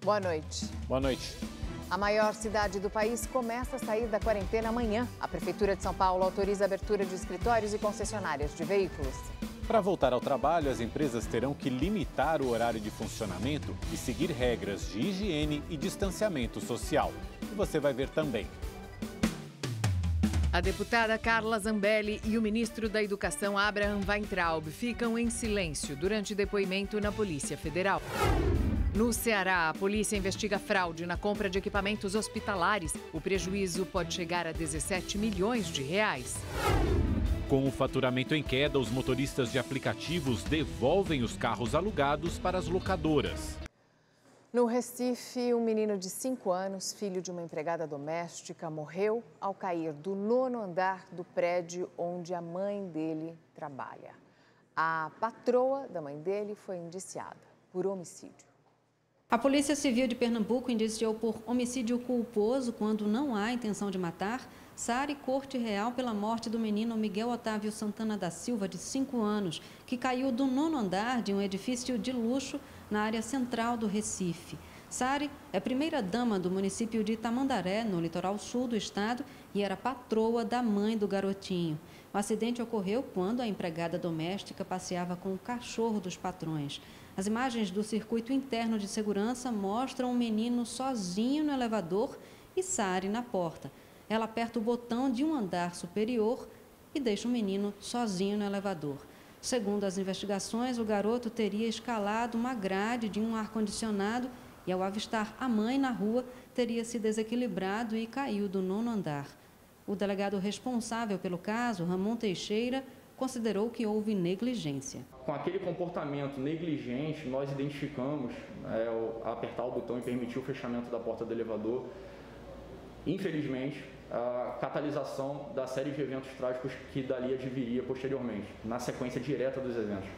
Boa noite. Boa noite. A maior cidade do país começa a sair da quarentena amanhã. A Prefeitura de São Paulo autoriza a abertura de escritórios e concessionárias de veículos. Para voltar ao trabalho, as empresas terão que limitar o horário de funcionamento e seguir regras de higiene e distanciamento social. E você vai ver também. A deputada Carla Zambelli e o ministro da Educação, Abraham Weintraub, ficam em silêncio durante depoimento na Polícia Federal. No Ceará, a polícia investiga fraude na compra de equipamentos hospitalares. O prejuízo pode chegar a 17 milhões de reais. Com o faturamento em queda, os motoristas de aplicativos devolvem os carros alugados para as locadoras. No Recife, um menino de 5 anos, filho de uma empregada doméstica, morreu ao cair do 9º andar do prédio onde a mãe dele trabalha. A patroa da mãe dele foi indiciada por homicídio. A Polícia Civil de Pernambuco indiciou por homicídio culposo, quando não há intenção de matar, Sara Corte Real pela morte do menino Miguel Otávio Santana da Silva, de 5 anos, que caiu do 9º andar de um edifício de luxo na área central do Recife. Sari é primeira-dama do município de Tamandaré, no litoral sul do estado, e era patroa da mãe do garotinho. O acidente ocorreu quando a empregada doméstica passeava com o cachorro dos patrões. As imagens do circuito interno de segurança mostram o menino sozinho no elevador e Sari na porta. Ela aperta o botão de um andar superior e deixa o menino sozinho no elevador. Segundo as investigações, o garoto teria escalado uma grade de um ar-condicionado e, ao avistar a mãe na rua, teria se desequilibrado e caiu do 9º andar. O delegado responsável pelo caso, Ramon Teixeira, considerou que houve negligência. Com aquele comportamento negligente, nós identificamos apertar o botão e permitir o fechamento da porta do elevador. Infelizmente, a catalisação da série de eventos trágicos que dali adviria posteriormente, na sequência direta dos eventos.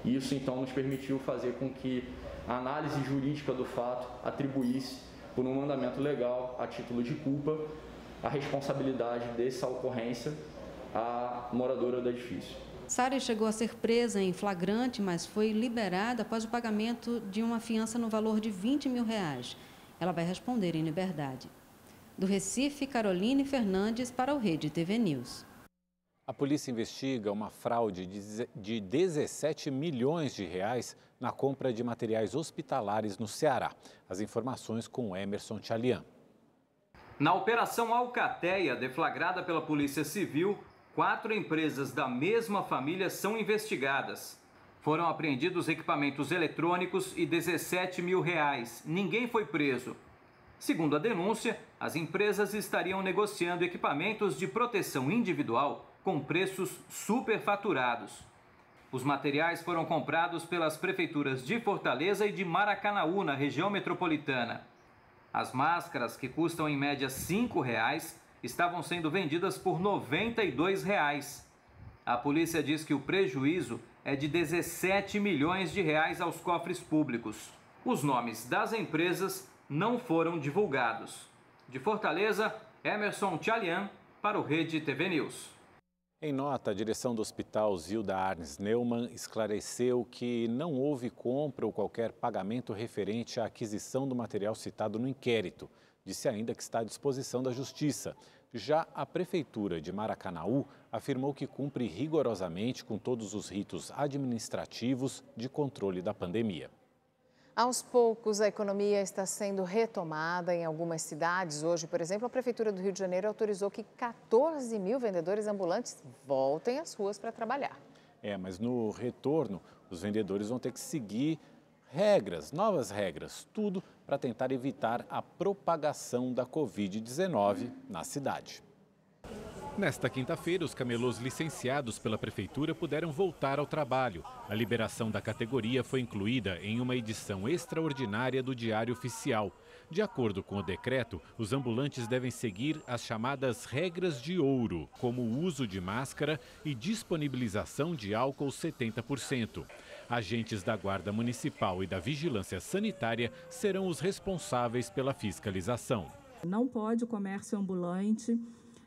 Isso, então, nos permitiu fazer com que a análise jurídica do fato atribuísse, por um mandamento legal, a título de culpa, a responsabilidade dessa ocorrência à moradora do edifício. Sara chegou a ser presa em flagrante, mas foi liberada após o pagamento de uma fiança no valor de R$20 mil. Ela vai responder em liberdade. Do Recife, Caroline Fernandes para o Rede TV News. A polícia investiga uma fraude de 17 milhões de reais na compra de materiais hospitalares no Ceará. As informações com Emerson Tchalian. Na Operação Alcateia, deflagrada pela Polícia Civil, 4 empresas da mesma família são investigadas. Foram apreendidos equipamentos eletrônicos e 17 mil reais. Ninguém foi preso. Segundo a denúncia, as empresas estariam negociando equipamentos de proteção individual com preços superfaturados. Os materiais foram comprados pelas prefeituras de Fortaleza e de Maracanaú, na região metropolitana. As máscaras, que custam em média R$ 5,00, estavam sendo vendidas por R$ 92,00. A polícia diz que o prejuízo é de 17 milhões de reais aos cofres públicos. Os nomes das empresas não foram divulgados. De Fortaleza, Emerson Tchalian para o Rede TV News. Em nota, a direção do Hospital Zilda Arnes Neumann esclareceu que não houve compra ou qualquer pagamento referente à aquisição do material citado no inquérito. Disse ainda que está à disposição da Justiça. Já a Prefeitura de Maracanaú afirmou que cumpre rigorosamente com todos os ritos administrativos de controle da pandemia. Aos poucos, a economia está sendo retomada em algumas cidades. Hoje, por exemplo, a Prefeitura do Rio de Janeiro autorizou que 14 mil vendedores ambulantes voltem às ruas para trabalhar. Mas no retorno, os vendedores vão ter que seguir novas regras, tudo para tentar evitar a propagação da Covid-19 na cidade. Nesta quinta-feira, os camelôs licenciados pela Prefeitura puderam voltar ao trabalho. A liberação da categoria foi incluída em uma edição extraordinária do Diário Oficial. De acordo com o decreto, os ambulantes devem seguir as chamadas regras de ouro, como o uso de máscara e disponibilização de álcool 70%. Agentes da Guarda Municipal e da Vigilância Sanitária serão os responsáveis pela fiscalização. Não pode o comércio ambulante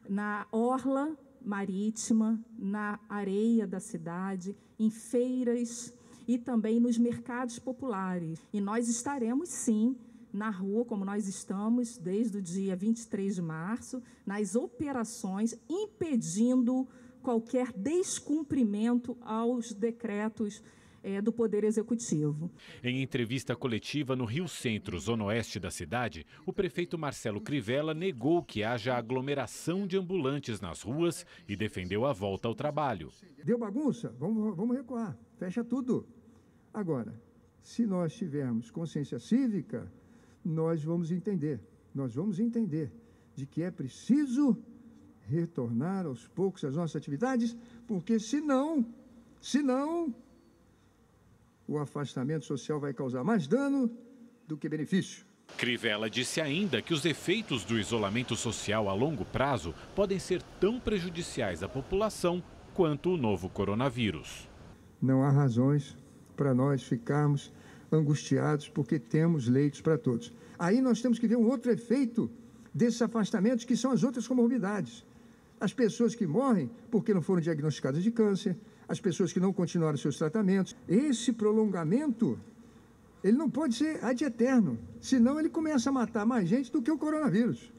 na orla marítima, na areia da cidade, em feiras e também nos mercados populares. E nós estaremos, sim, na rua, como nós estamos desde o dia 23 de março, nas operações, impedindo qualquer descumprimento aos decretos do Poder Executivo. Em entrevista coletiva no Rio Centro, zona oeste da cidade, o prefeito Marcelo Crivella negou que haja aglomeração de ambulantes nas ruas e defendeu a volta ao trabalho. Deu bagunça? Vamos recuar, fecha tudo. Agora, se nós tivermos consciência cívica, nós vamos entender de que é preciso retornar aos poucos às nossas atividades, porque senão o afastamento social vai causar mais dano do que benefício. Crivella disse ainda que os efeitos do isolamento social a longo prazo podem ser tão prejudiciais à população quanto o novo coronavírus. Não há razões para nós ficarmos angustiados porque temos leitos para todos. Aí nós temos que ver um outro efeito desses afastamentos, que são as outras comorbidades. As pessoas que morrem porque não foram diagnosticadas de câncer, as pessoas que não continuaram seus tratamentos. Esse prolongamento, ele não pode ser ad eterno, senão ele começa a matar mais gente do que o coronavírus.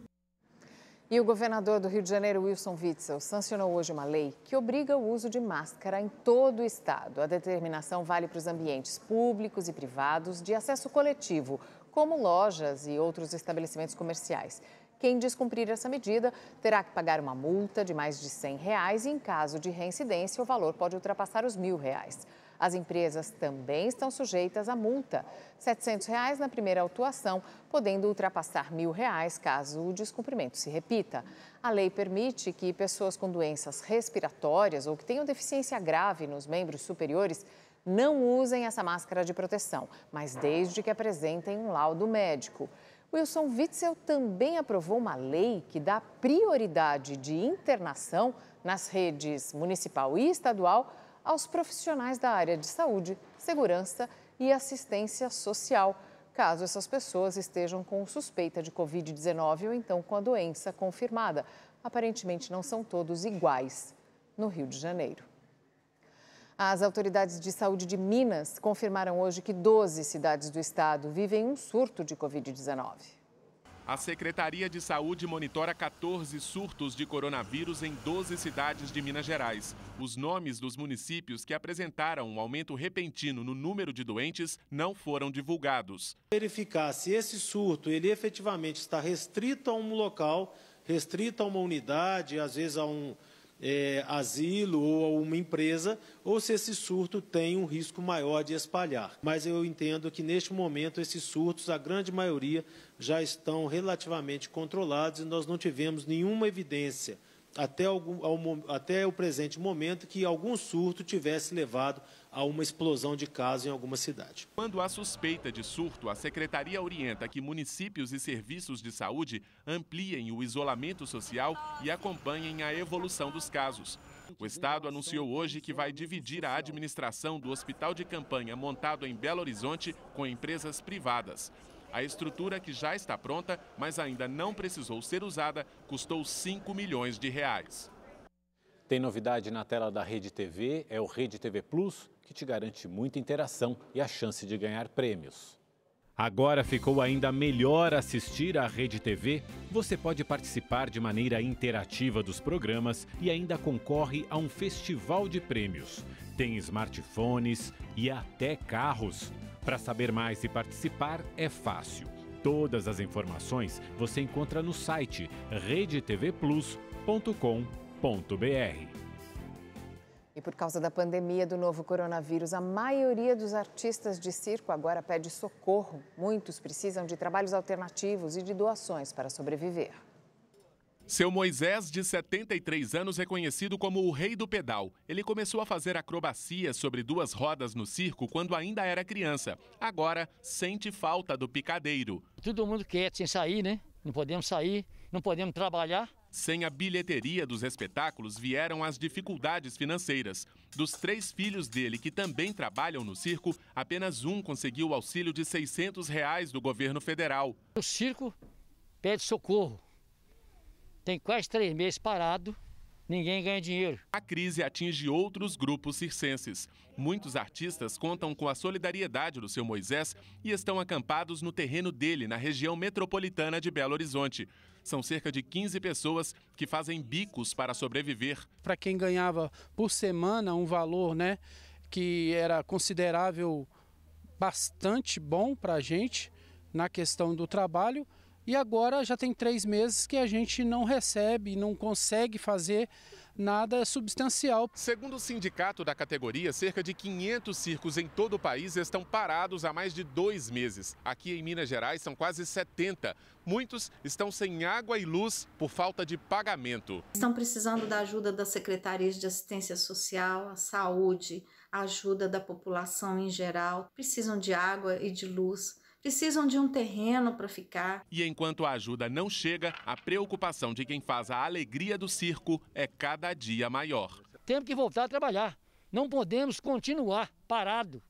E o governador do Rio de Janeiro, Wilson Witzel, sancionou hoje uma lei que obriga o uso de máscara em todo o estado. A determinação vale para os ambientes públicos e privados de acesso coletivo, como lojas e outros estabelecimentos comerciais. Quem descumprir essa medida terá que pagar uma multa de mais de R$100 e, em caso de reincidência, o valor pode ultrapassar os R$1.000. As empresas também estão sujeitas à multa, R$700 na primeira autuação, podendo ultrapassar R$1.000 caso o descumprimento se repita. A lei permite que pessoas com doenças respiratórias ou que tenham deficiência grave nos membros superiores não usem essa máscara de proteção, mas desde que apresentem um laudo médico. Wilson Witzel também aprovou uma lei que dá prioridade de internação nas redes municipal e estadual aos profissionais da área de saúde, segurança e assistência social, caso essas pessoas estejam com suspeita de Covid-19 ou então com a doença confirmada. Aparentemente não são todos iguais no Rio de Janeiro. As autoridades de saúde de Minas confirmaram hoje que 12 cidades do estado vivem um surto de Covid-19. A Secretaria de Saúde monitora 14 surtos de coronavírus em 12 cidades de Minas Gerais. Os nomes dos municípios que apresentaram um aumento repentino no número de doentes não foram divulgados. Verificar se esse surto ele efetivamente está restrito a um local, restrito a uma unidade, às vezes a um asilo ou a uma empresa, ou se esse surto tem um risco maior de espalhar. Mas eu entendo que, neste momento, esses surtos, a grande maioria, já estão relativamente controlados e nós não tivemos nenhuma evidência, até o presente momento, que algum surto tivesse levado a uma explosão de casos em alguma cidade. Quando há suspeita de surto, a Secretaria orienta que municípios e serviços de saúde ampliem o isolamento social e acompanhem a evolução dos casos. O Estado anunciou hoje que vai dividir a administração do hospital de campanha montado em Belo Horizonte com empresas privadas. A estrutura, que já está pronta, mas ainda não precisou ser usada, custou R$5 milhões. Tem novidade na tela da Rede TV, é o Rede TV Plus, que te garante muita interação e a chance de ganhar prêmios. Agora ficou ainda melhor assistir à Rede TV. Você pode participar de maneira interativa dos programas e ainda concorre a um festival de prêmios. Tem smartphones e até carros. Para saber mais e participar é fácil. Todas as informações você encontra no site redetvplus.com.br. E por causa da pandemia do novo coronavírus, a maioria dos artistas de circo agora pede socorro. Muitos precisam de trabalhos alternativos e de doações para sobreviver. Seu Moisés, de 73 anos, é conhecido como o rei do pedal. Ele começou a fazer acrobacias sobre 2 rodas no circo quando ainda era criança. Agora, sente falta do picadeiro. Todo mundo quer sem sair, né? Não podemos sair, não podemos trabalhar. Sem a bilheteria dos espetáculos, vieram as dificuldades financeiras. Dos 3 filhos dele, que também trabalham no circo, apenas um conseguiu o auxílio de R$600 do governo federal. O circo pede socorro. Tem quase 3 meses parado ninguém ganha dinheiro. A crise atinge outros grupos circenses. Muitos artistas contam com a solidariedade do seu Moisés e estão acampados no terreno dele, na região metropolitana de Belo Horizonte. São cerca de 15 pessoas que fazem bicos para sobreviver. Para quem ganhava por semana um valor, que era considerável, bastante bom para a gente na questão do trabalho, e agora já tem 3 meses que a gente não recebe, não consegue fazer nada substancial. Segundo o sindicato da categoria, cerca de 500 circos em todo o país estão parados há mais de 2 meses. Aqui em Minas Gerais são quase 70. Muitos estão sem água e luz por falta de pagamento. Estão precisando da ajuda das secretarias de assistência social, a saúde, a ajuda da população em geral. Precisam de água e de luz. Precisam de um terreno para ficar. E enquanto a ajuda não chega, a preocupação de quem faz a alegria do circo é cada dia maior. Temos que voltar a trabalhar. Não podemos continuar parado.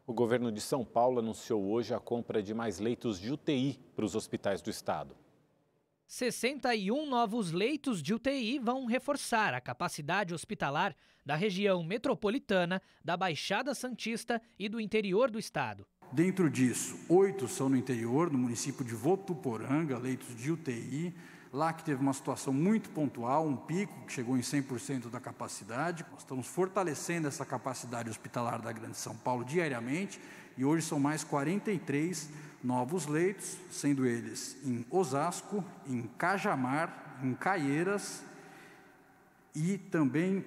O governo de São Paulo anunciou hoje a compra de mais leitos de UTI para os hospitais do estado. 61 novos leitos de UTI vão reforçar a capacidade hospitalar da região metropolitana, da Baixada Santista e do interior do estado. Dentro disso, 8 são no interior, no município de Votuporanga, leitos de UTI, lá que teve uma situação muito pontual, um pico que chegou em 100% da capacidade. Nós estamos fortalecendo essa capacidade hospitalar da Grande São Paulo diariamente e hoje são mais 43 novos leitos, sendo eles em Osasco, em Cajamar, em Caieiras e também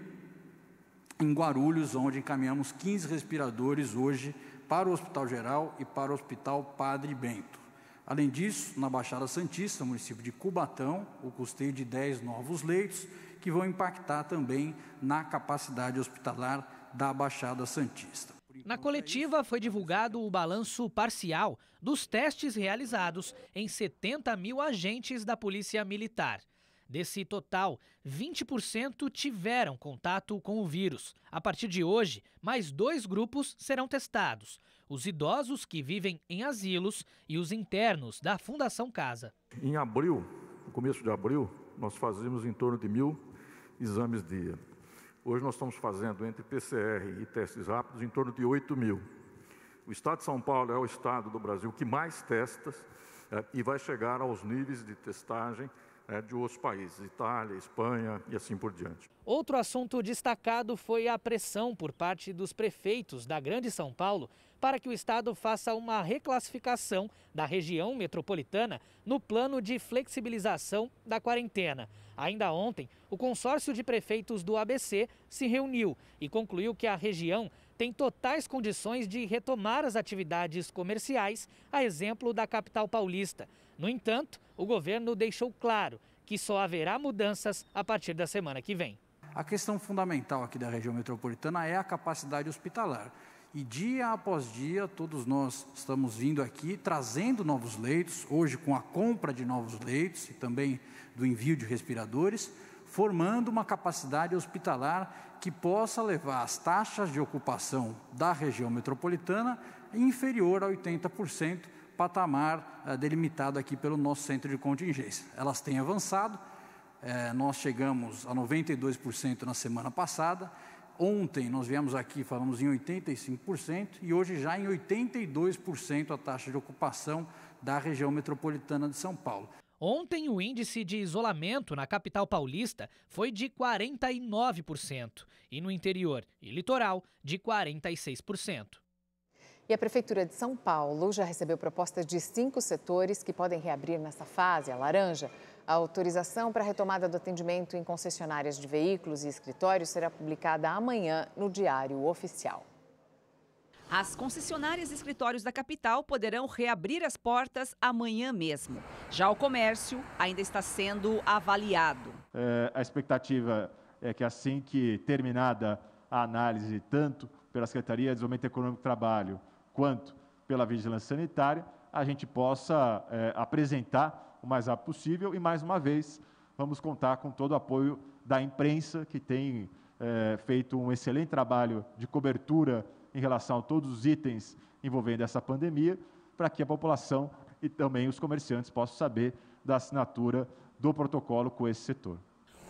em Guarulhos, onde encaminhamos 15 respiradores hoje para o Hospital Geral e para o Hospital Padre Bento. Além disso, na Baixada Santista, município de Cubatão, o custeio de 10 novos leitos, que vão impactar também na capacidade hospitalar da Baixada Santista. Na coletiva foi divulgado o balanço parcial dos testes realizados em 70 mil agentes da Polícia Militar. Desse total, 20% tiveram contato com o vírus. A partir de hoje, mais 2 grupos serão testados: os idosos que vivem em asilos e os internos da Fundação Casa. Em abril, no começo de abril, nós fazíamos em torno de 1.000 exames dia. Hoje nós estamos fazendo, entre PCR e testes rápidos, em torno de 8.000. O estado de São Paulo é o estado do Brasil que mais testa e vai chegar aos níveis de testagem de outros países, Itália, Espanha e assim por diante. Outro assunto destacado foi a pressão por parte dos prefeitos da Grande São Paulo para que o estado faça uma reclassificação da região metropolitana no plano de flexibilização da quarentena. Ainda ontem, o consórcio de prefeitos do ABC se reuniu e concluiu que a região tem totais condições de retomar as atividades comerciais, a exemplo da capital paulista. No entanto, o governo deixou claro que só haverá mudanças a partir da semana que vem. A questão fundamental aqui da região metropolitana é a capacidade hospitalar. E dia após dia, todos nós estamos vindo aqui trazendo novos leitos, hoje com a compra de novos leitos e também do envio de respiradores, formando uma capacidade hospitalar que possa levar as taxas de ocupação da região metropolitana inferior a 80%, patamar delimitado aqui pelo nosso centro de contingência. Elas têm avançado, nós chegamos a 92% na semana passada, ontem nós viemos aqui, falamos em 85% e hoje já em 82% a taxa de ocupação da região metropolitana de São Paulo. Ontem, o índice de isolamento na capital paulista foi de 49% e no interior e litoral de 46%. E a Prefeitura de São Paulo já recebeu propostas de 5 setores que podem reabrir nessa fase, a laranja. A autorização para a retomada do atendimento em concessionárias de veículos e escritórios será publicada amanhã no Diário Oficial. As concessionárias e escritórios da capital poderão reabrir as portas amanhã mesmo. Já o comércio ainda está sendo avaliado. A expectativa é que assim que terminada a análise, tanto pela Secretaria de Desenvolvimento Econômico e Trabalho, quanto pela Vigilância Sanitária, a gente possa apresentar o mais rápido possível e, mais uma vez, vamos contar com todo o apoio da imprensa, que tem feito um excelente trabalho de cobertura em relação a todos os itens envolvendo essa pandemia, para que a população e também os comerciantes possam saber da assinatura do protocolo com esse setor.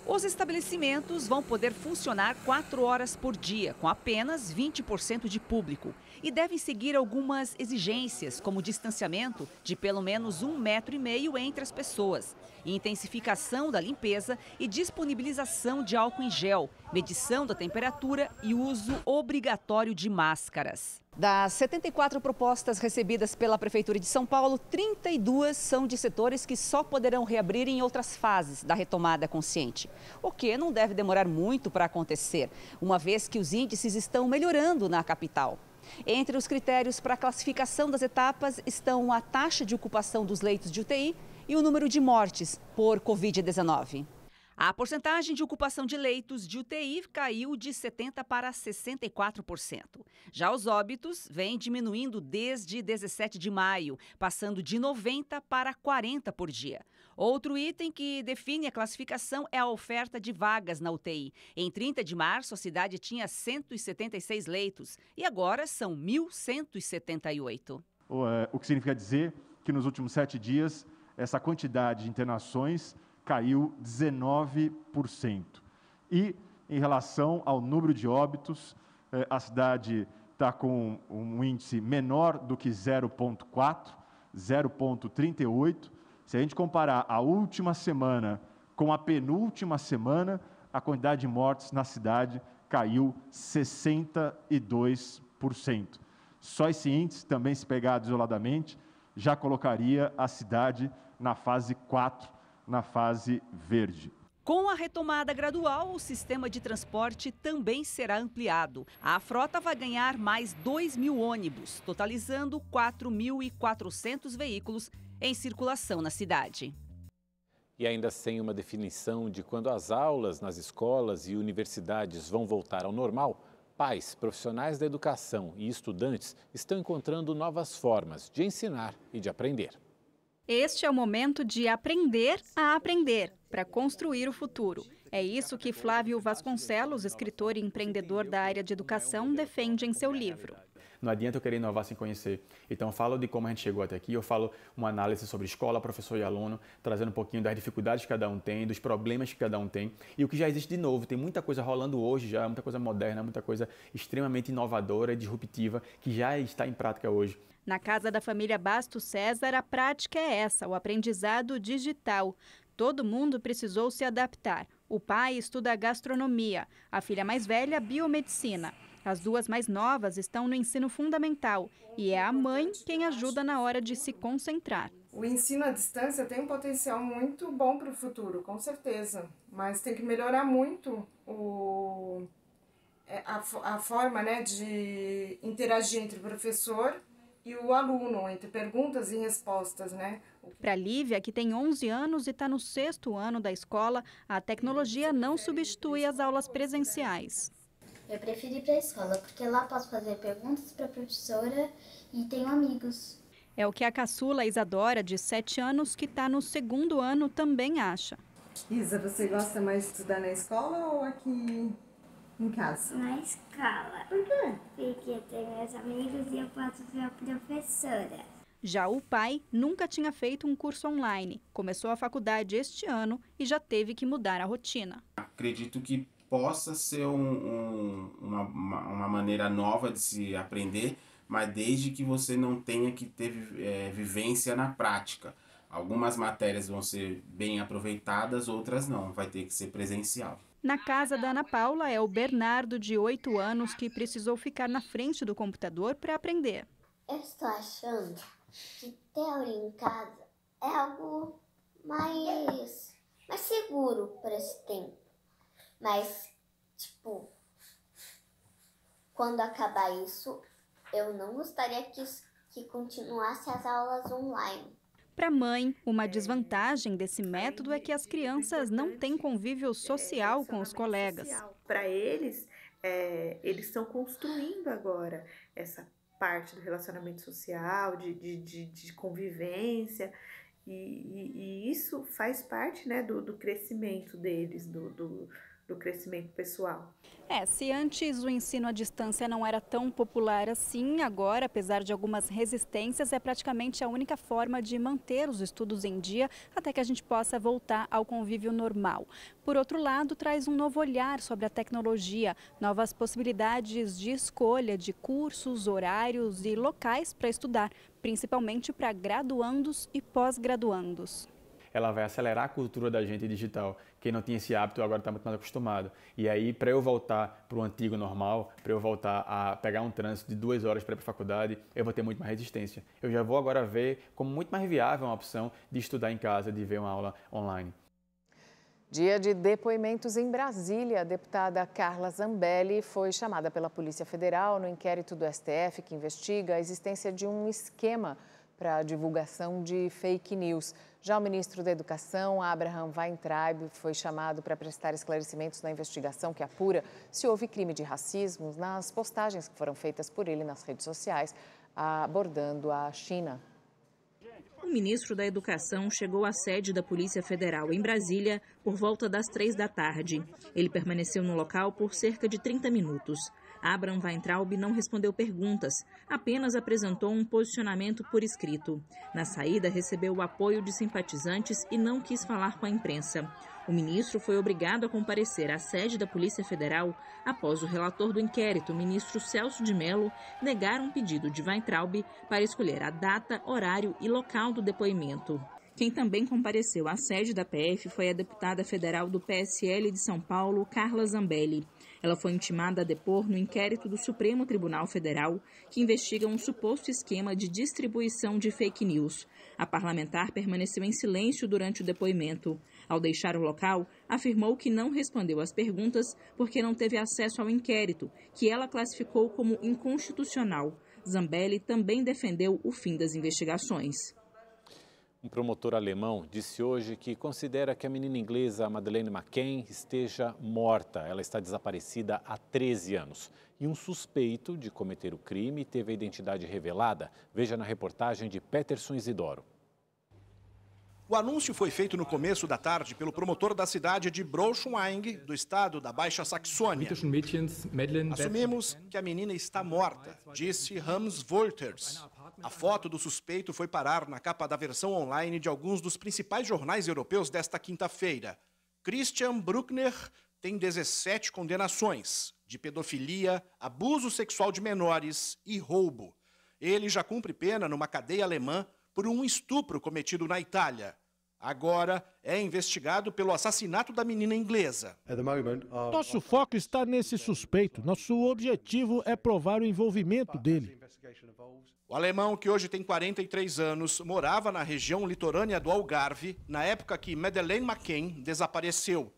Os estabelecimentos vão poder funcionar 4 horas por dia, com apenas 20% de público. E devem seguir algumas exigências, como distanciamento de pelo menos 1,5 metro entre as pessoas, intensificação da limpeza e disponibilização de álcool em gel, medição da temperatura e uso obrigatório de máscaras. Das 74 propostas recebidas pela Prefeitura de São Paulo, 32 são de setores que só poderão reabrir em outras fases da retomada consciente. O que não deve demorar muito para acontecer, uma vez que os índices estão melhorando na capital. Entre os critérios para a classificação das etapas estão a taxa de ocupação dos leitos de UTI e o número de mortes por Covid-19. A porcentagem de ocupação de leitos de UTI caiu de 70% para 64%. Já os óbitos vêm diminuindo desde 17 de maio, passando de 90 para 40 por dia. Outro item que define a classificação é a oferta de vagas na UTI. Em 30 de março, a cidade tinha 176 leitos e agora são 1.178. O que significa dizer que nos últimos 7 dias, essa quantidade de internações caiu 19%. E, em relação ao número de óbitos, a cidade está com um índice menor do que 0,4, 0,38. Se a gente comparar a última semana com a penúltima semana, a quantidade de mortes na cidade caiu 62%. Só esse índice, também se pegado isoladamente, já colocaria a cidade na fase 4, na fase verde. Com a retomada gradual, o sistema de transporte também será ampliado. A frota vai ganhar mais 2.000 ônibus, totalizando 4.400 veículos em circulação na cidade. E ainda sem uma definição de quando as aulas nas escolas e universidades vão voltar ao normal, pais, profissionais da educação e estudantes estão encontrando novas formas de ensinar e de aprender. Este é o momento de aprender a aprender, para construir o futuro. É isso que Flávio Vasconcelos, escritor e empreendedor da área de educação, defende em seu livro. Não adianta eu querer inovar sem conhecer. Então, eu falo de como a gente chegou até aqui, eu falo uma análise sobre escola, professor e aluno, trazendo um pouquinho das dificuldades que cada um tem, dos problemas que cada um tem e o que já existe de novo. Tem muita coisa rolando hoje já, muita coisa moderna, muita coisa extremamente inovadora e disruptiva que já está em prática hoje. Na casa da família Bastos César, a prática é essa, o aprendizado digital. Todo mundo precisou se adaptar. O pai estuda gastronomia, a filha mais velha, biomedicina. As duas mais novas estão no ensino fundamental e é a mãe quem ajuda na hora de se concentrar. O ensino à distância tem um potencial muito bom para o futuro, com certeza. Mas tem que melhorar muito a forma, né, de interagir entre o professor e o aluno, entre perguntas e respostas, né? Para Lívia, que tem 11 anos e está no 6º ano da escola, a tecnologia não substitui as aulas presenciais. Eu prefiro ir para a escola, porque lá posso fazer perguntas para a professora e tenho amigos. É o que a caçula Isadora, de 7 anos, que está no 2º ano, também acha. Isa, você gosta mais de estudar na escola ou aqui em casa? Na escola. Por quê? Porque eu tenho meus amigos e eu posso ver a professora. Já o pai nunca tinha feito um curso online. Começou a faculdade este ano e já teve que mudar a rotina. Acredito que possa ser uma maneira nova de se aprender, mas desde que você não tenha que ter vivência na prática. Algumas matérias vão ser bem aproveitadas, outras não, vai ter que ser presencial. Na casa da Ana Paula é o Bernardo, de 8 anos, que precisou ficar na frente do computador para aprender. Eu estou achando que ter aula em casa é algo mais seguro por esse tempo. Mas, quando acabar isso, eu não gostaria que continuasse as aulas online. Para a mãe, uma desvantagem desse método é que as crianças não têm convívio social com os colegas. Para eles, eles estão construindo agora essa parte do relacionamento social, de convivência, e isso faz parte, né, do crescimento deles, crescimento pessoal. Se antes o ensino à distância não era tão popular assim, agora, apesar de algumas resistências, é praticamente a única forma de manter os estudos em dia até que a gente possa voltar ao convívio normal. Por outro lado, traz um novo olhar sobre a tecnologia, novas possibilidades de escolha de cursos, horários e locais para estudar, principalmente para graduandos e pós-graduandos. Ela vai acelerar a cultura da gente digital. Quem não tinha esse hábito agora está muito mais acostumado. E aí, para eu voltar para o antigo normal, para eu voltar a pegar um trânsito de 2 horas para ir para a faculdade, eu vou ter muito mais resistência. Eu já vou agora ver como muito mais viável uma opção de estudar em casa, de ver uma aula online. Dia de depoimentos em Brasília. A deputada Carla Zambelli foi chamada pela Polícia Federal no inquérito do STF que investiga a existência de um esquema para a divulgação de fake news. Já o ministro da Educação, Abraham Weintraub, foi chamado para prestar esclarecimentos na investigação que apura se houve crime de racismo nas postagens que foram feitas por ele nas redes sociais, abordando a China. O ministro da Educação chegou à sede da Polícia Federal em Brasília por volta das 3 da tarde. Ele permaneceu no local por cerca de 30 minutos. Abraham Weintraub não respondeu perguntas, apenas apresentou um posicionamento por escrito. Na saída, recebeu o apoio de simpatizantes e não quis falar com a imprensa. O ministro foi obrigado a comparecer à sede da Polícia Federal após o relator do inquérito, o ministro Celso de Mello, negar um pedido de Weintraub para escolher a data, horário e local do depoimento. Quem também compareceu à sede da PF foi a deputada federal do PSL de São Paulo, Carla Zambelli. Ela foi intimada a depor no inquérito do Supremo Tribunal Federal, que investiga um suposto esquema de distribuição de fake news. A parlamentar permaneceu em silêncio durante o depoimento. Ao deixar o local, afirmou que não respondeu às perguntas porque não teve acesso ao inquérito, que ela classificou como inconstitucional. Zambelli também defendeu o fim das investigações. Um promotor alemão disse hoje que considera que a menina inglesa Madeleine McCann esteja morta. Ela está desaparecida há 13 anos. E um suspeito de cometer o crime teve a identidade revelada. Veja na reportagem de Peterson Isidoro. O anúncio foi feito no começo da tarde pelo promotor da cidade de Braunschweig, do estado da Baixa Saxônia. Assumimos que a menina está morta, disse Hans Wolters. A foto do suspeito foi parar na capa da versão online de alguns dos principais jornais europeus desta quinta-feira. Christian Bruckner tem 17 condenações de pedofilia, abuso sexual de menores e roubo. Ele já cumpre pena numa cadeia alemã por um estupro cometido na Itália. Agora é investigado pelo assassinato da menina inglesa. Nosso foco está nesse suspeito. Nosso objetivo é provar o envolvimento dele. O alemão, que hoje tem 43 anos, morava na região litorânea do Algarve na época que Madeleine McCann desapareceu.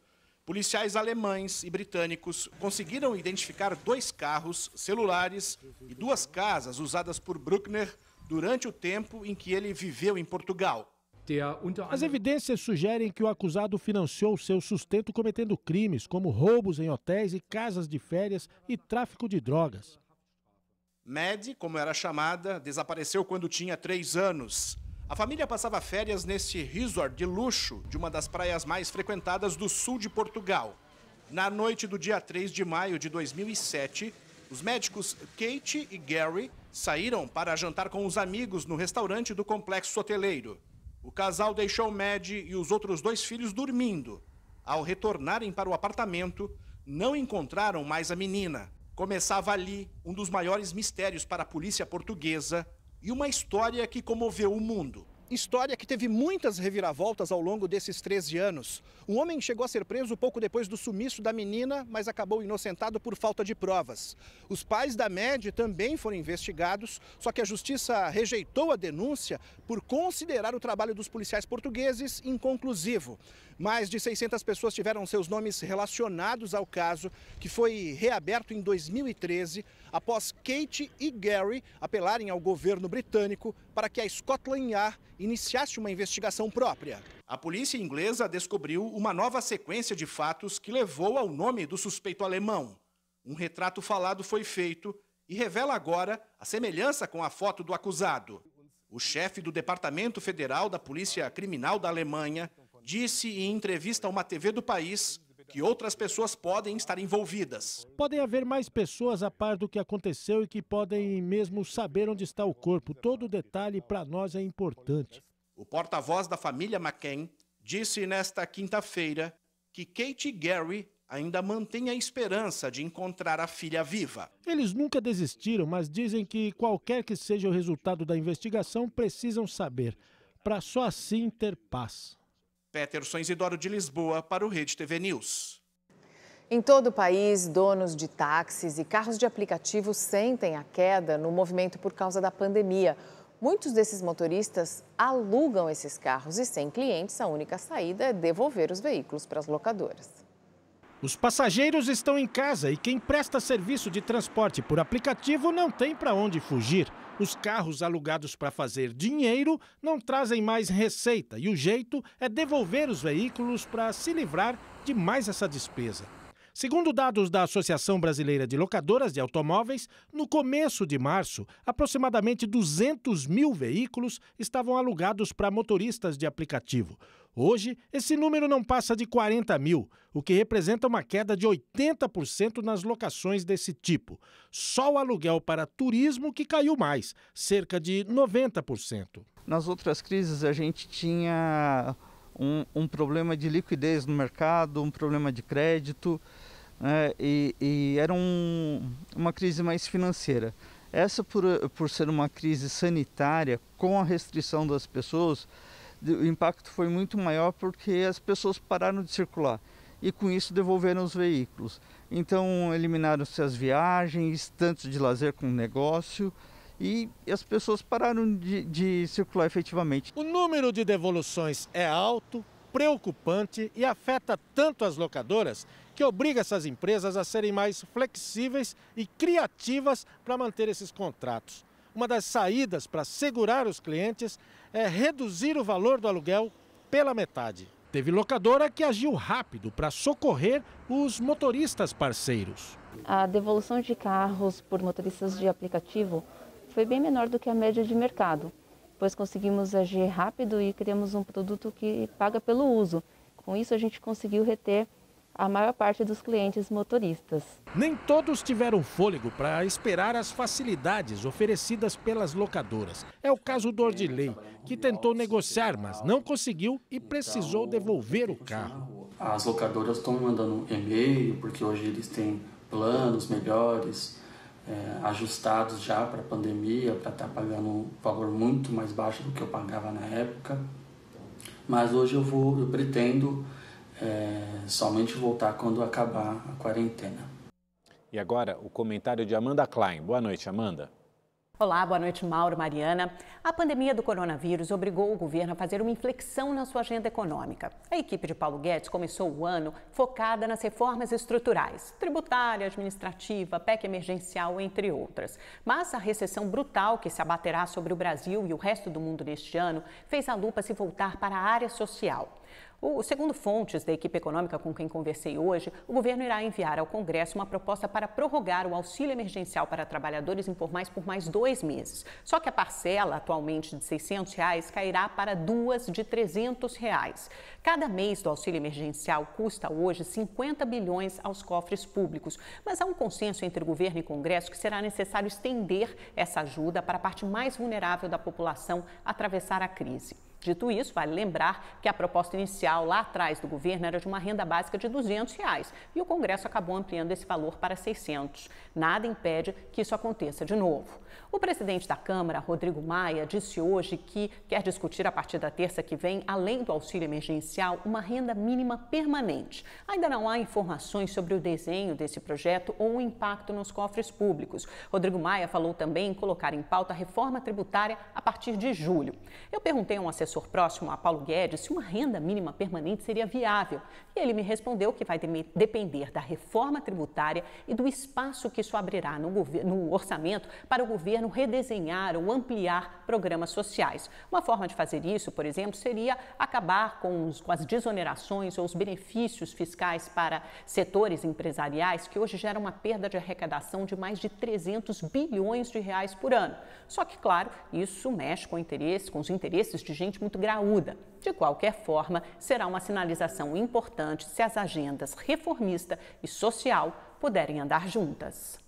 Policiais alemães e britânicos conseguiram identificar 2 carros, celulares e 2 casas usadas por Bruckner durante o tempo em que ele viveu em Portugal. As evidências sugerem que o acusado financiou seu sustento cometendo crimes como roubos em hotéis e casas de férias e tráfico de drogas. Maddie, como era chamada, desapareceu quando tinha 3 anos. A família passava férias nesse resort de luxo de uma das praias mais frequentadas do sul de Portugal. Na noite do dia 3 de maio de 2007, os médicos Kate e Gary saíram para jantar com os amigos no restaurante do complexo hoteleiro. O casal deixou Maddie e os outros 2 filhos dormindo. Ao retornarem para o apartamento, não encontraram mais a menina. Começava ali um dos maiores mistérios para a polícia portuguesa e uma história que comoveu o mundo. História que teve muitas reviravoltas ao longo desses 13 anos. Um homem chegou a ser preso pouco depois do sumiço da menina, mas acabou inocentado por falta de provas. Os pais da Maddie também foram investigados, só que a justiça rejeitou a denúncia por considerar o trabalho dos policiais portugueses inconclusivo. Mais de 600 pessoas tiveram seus nomes relacionados ao caso, que foi reaberto em 2013, após Kate e Gary apelarem ao governo britânico para que a Scotland Yard iniciasse uma investigação própria. A polícia inglesa descobriu uma nova sequência de fatos que levou ao nome do suspeito alemão. Um retrato falado foi feito e revela agora a semelhança com a foto do acusado. O chefe do Departamento Federal da Polícia Criminal da Alemanha disse em entrevista a uma TV do país que outras pessoas podem estar envolvidas. Podem haver mais pessoas a par do que aconteceu e que podem mesmo saber onde está o corpo. Todo detalhe para nós é importante. O porta-voz da família McCain disse nesta quinta-feira que Kate e Gary ainda mantêm a esperança de encontrar a filha viva. Eles nunca desistiram, mas dizem que qualquer que seja o resultado da investigação, precisam saber, para só assim ter paz. Peterson Isidoro de Lisboa para o Rede TV News. Em todo o país, donos de táxis e carros de aplicativo sentem a queda no movimento por causa da pandemia. Muitos desses motoristas alugam esses carros e, sem clientes, a única saída é devolver os veículos para as locadoras. Os passageiros estão em casa e quem presta serviço de transporte por aplicativo não tem para onde fugir. Os carros alugados para fazer dinheiro não trazem mais receita e o jeito é devolver os veículos para se livrar de mais essa despesa. Segundo dados da Associação Brasileira de Locadoras de Automóveis, no começo de março, aproximadamente 200 mil veículos estavam alugados para motoristas de aplicativo. Hoje, esse número não passa de 40 mil, o que representa uma queda de 80% nas locações desse tipo. Só o aluguel para turismo que caiu mais, cerca de 90%. Nas outras crises, a gente tinha um problema de liquidez no mercado, um problema de crédito, né, e era uma crise mais financeira. Essa, por ser uma crise sanitária, com a restrição das pessoas, o impacto foi muito maior porque as pessoas pararam de circular e com isso devolveram os veículos. Então eliminaram-se as viagens, tanto de lazer como negócio, e as pessoas pararam de circular efetivamente. O número de devoluções é alto, preocupante e afeta tanto as locadoras que obriga essas empresas a serem mais flexíveis e criativas para manter esses contratos. Uma das saídas para segurar os clientes é reduzir o valor do aluguel pela metade. Teve locadora que agiu rápido para socorrer os motoristas parceiros. A devolução de carros por motoristas de aplicativo foi bem menor do que a média de mercado, pois conseguimos agir rápido e criamos um produto que paga pelo uso. Com isso, a gente conseguiu reter a maior parte dos clientes motoristas. Nem todos tiveram fôlego para esperar as facilidades oferecidas pelas locadoras. É o caso do Ordilei, que tentou negociar, mas não conseguiu e precisou devolver o carro. As locadoras estão mandando e-mail, porque hoje eles têm planos melhores, ajustados já para a pandemia, para estar pagando um valor muito mais baixo do que eu pagava na época. Mas hoje eu pretendo somente voltar quando acabar a quarentena. E agora o comentário de Amanda Klein. Boa noite, Amanda. Olá, boa noite, Mauro, Mariana. A pandemia do coronavírus obrigou o governo a fazer uma inflexão na sua agenda econômica. A equipe de Paulo Guedes começou o ano focada nas reformas estruturais, tributária, administrativa, PEC emergencial, entre outras. Mas a recessão brutal que se abaterá sobre o Brasil e o resto do mundo neste ano fez a lupa se voltar para a área social. Segundo fontes da equipe econômica com quem conversei hoje, o governo irá enviar ao Congresso uma proposta para prorrogar o auxílio emergencial para trabalhadores informais por mais 2 meses. Só que a parcela, atualmente de R$ 600, cairá para 2 de R$ 300. Cada mês do auxílio emergencial custa hoje 50 bilhões aos cofres públicos. Mas há um consenso entre o governo e Congresso que será necessário estender essa ajuda para a parte mais vulnerável da população atravessar a crise. Dito isso, vale lembrar que a proposta inicial lá atrás do governo era de uma renda básica de R$ 200 e o Congresso acabou ampliando esse valor para 600. Nada impede que isso aconteça de novo. O presidente da Câmara, Rodrigo Maia, disse hoje que quer discutir a partir da terça que vem, além do auxílio emergencial, uma renda mínima permanente. Ainda não há informações sobre o desenho desse projeto ou o impacto nos cofres públicos. Rodrigo Maia falou também em colocar em pauta a reforma tributária a partir de julho. Eu perguntei a um assessor próximo a Paulo Guedes se uma renda mínima permanente seria viável. E ele me respondeu que vai depender da reforma tributária e do espaço que isso abrirá no orçamento para o governo governo redesenhar ou ampliar programas sociais. Uma forma de fazer isso, por exemplo, seria acabar com as desonerações ou os benefícios fiscais para setores empresariais que hoje geram uma perda de arrecadação de mais de 300 bilhões de reais por ano. Só que, claro, isso mexe com os interesses de gente muito graúda. De qualquer forma, será uma sinalização importante se as agendas reformista e social puderem andar juntas.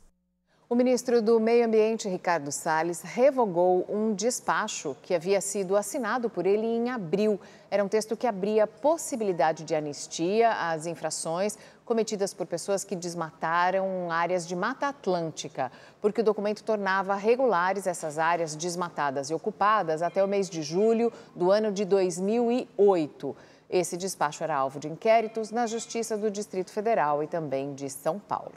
O ministro do Meio Ambiente, Ricardo Salles, revogou um despacho que havia sido assinado por ele em abril. Era um texto que abria possibilidade de anistia às infrações cometidas por pessoas que desmataram áreas de Mata Atlântica, porque o documento tornava regulares essas áreas desmatadas e ocupadas até o mês de julho do ano de 2008. Esse despacho era alvo de inquéritos na Justiça do Distrito Federal e também de São Paulo.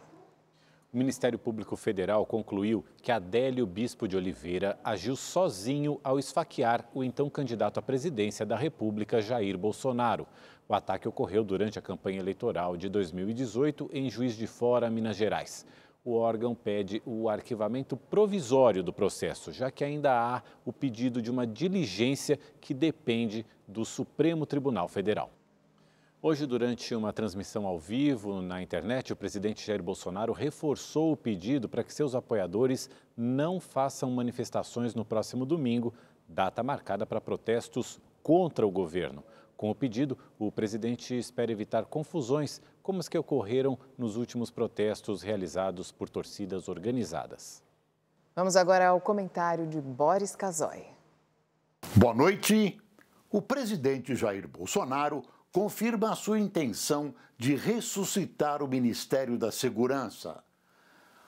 O Ministério Público Federal concluiu que Adélio Bispo de Oliveira agiu sozinho ao esfaquear o então candidato à presidência da República, Jair Bolsonaro. O ataque ocorreu durante a campanha eleitoral de 2018 em Juiz de Fora, Minas Gerais. O órgão pede o arquivamento provisório do processo, já que ainda há o pedido de uma diligência que depende do Supremo Tribunal Federal. Hoje, durante uma transmissão ao vivo na internet, o presidente Jair Bolsonaro reforçou o pedido para que seus apoiadores não façam manifestações no próximo domingo, data marcada para protestos contra o governo. Com o pedido, o presidente espera evitar confusões como as que ocorreram nos últimos protestos realizados por torcidas organizadas. Vamos agora ao comentário de Boris Casoy. Boa noite. O presidente Jair Bolsonaro confirma a sua intenção de ressuscitar o Ministério da Segurança.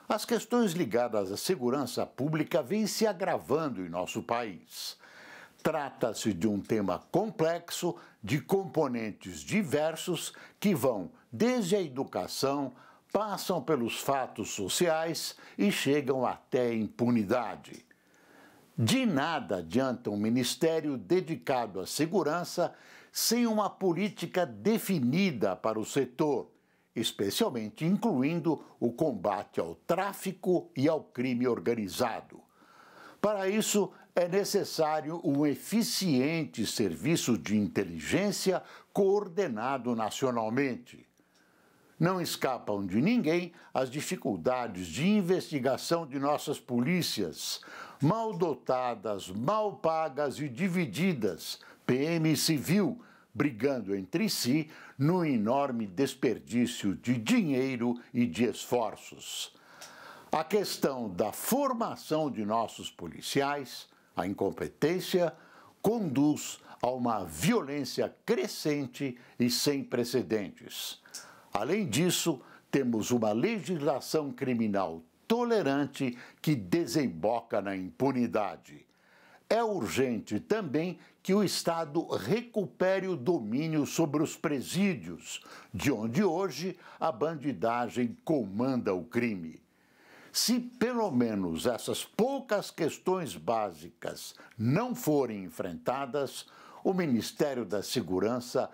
As questões ligadas à segurança pública vêm se agravando em nosso país. Trata-se de um tema complexo, de componentes diversos que vão desde a educação, passam pelos fatos sociais e chegam até a impunidade. De nada adianta um ministério dedicado à segurança sem uma política definida para o setor, especialmente incluindo o combate ao tráfico e ao crime organizado. Para isso, é necessário um eficiente serviço de inteligência coordenado nacionalmente. Não escapam de ninguém as dificuldades de investigação de nossas polícias, mal dotadas, mal pagas e divididas, PM e civil, brigando entre si no enorme desperdício de dinheiro e de esforços. A questão da formação de nossos policiais, a incompetência, conduz a uma violência crescente e sem precedentes. Além disso, temos uma legislação criminal tolerante que desemboca na impunidade. É urgente também que o Estado recupere o domínio sobre os presídios, de onde hoje a bandidagem comanda o crime. Se pelo menos essas poucas questões básicas não forem enfrentadas, o Ministério da Segurança